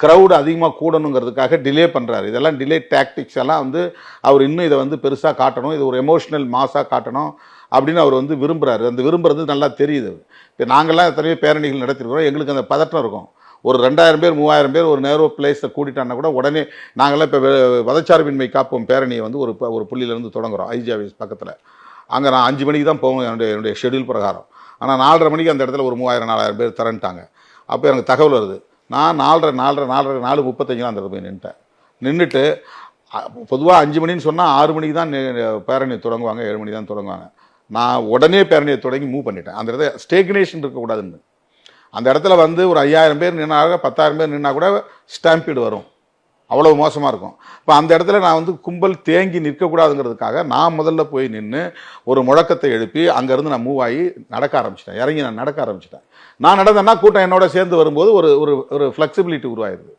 Crowd அதிகமாக கூடணுங்கிறதுக்காக delay பண்ணுறாரு. இதெல்லாம் டிலே டாக்டிக்ஸ் எல்லாம் வந்து அவர் இன்னும் இதை வந்து பெருசாக காட்டணும், இது ஒரு எமோஷனல் மாஸாக காட்டணும் அப்படின்னு அவர் வந்து விரும்புகிறாரு. அந்த விரும்புறது நல்லா தெரியுது. இப்போ நாங்கள்லாம் எத்தனையோ பேரணிகள் நடத்திருக்கிறோம், எங்களுக்கு அந்த பதட்டம் இருக்கும். ஒரு 2000 பேர் 3000 பேர் ஒரு நேரோ பிளேஸை கூட்டிட்டான்னா கூட உடனே நாங்கள்லாம் இப்போ மதச்சார்பின்மை காப்போம் பேரணியை வந்து ஒரு புள்ளியிலேருந்து தொடங்குகிறோம் ஐஜி ஆஃபீஸ் பக்கத்தில். அங்கே நான் 5 மணிக்கு தான் போவேன் என்னுடைய ஷெடியூல் பிரகாரம். ஆனால் 4:30 மணிக்கு அந்த இடத்துல ஒரு 3000 4000 பேர் திரண்டுட்டாங்க. அப்போ எனக்கு தகவல் வருது. நான் 4:30 அந்த இடத்துல போய் நின்றுட்டு பொதுவாக 5 மணின்னு சொன்னால் 6 மணிக்கு தான் பேரணி தொடங்குவாங்க, 7 மணி தான் தொடங்குவாங்க. நான் உடனே பேரணியை தொடங்கி மூவ் பண்ணிட்டேன். அந்த இடத்துல ஸ்டேக்னேஷன் இருக்கக்கூடாதுன்னு. அந்த இடத்துல வந்து ஒரு 5000 பேர் நின்னாக 10,000 பேர் நின்னா கூட ஸ்டாம்பீடு வரும், அவ்வளவு மோசமாக இருக்கும். இப்போ அந்த இடத்துல நான் வந்து கும்பல் தேங்கி நிற்கக்கூடாதுங்கிறதுக்காக நான் முதல்ல போய் நின்று ஒரு முழக்கத்தை எழுப்பி அங்கேருந்து நான் மூவ் ஆகி நடக்க ஆரம்பிச்சிட்டேன். இறங்கி நான் நடக்க ஆரம்பிச்சிட்டேன். நான் நடந்தேன்னா கூட்டம் என்னோட சேர்ந்து வரும்போது ஒரு ஒரு ஃப்ளெக்சிபிலிட்டி உருவாயிருது.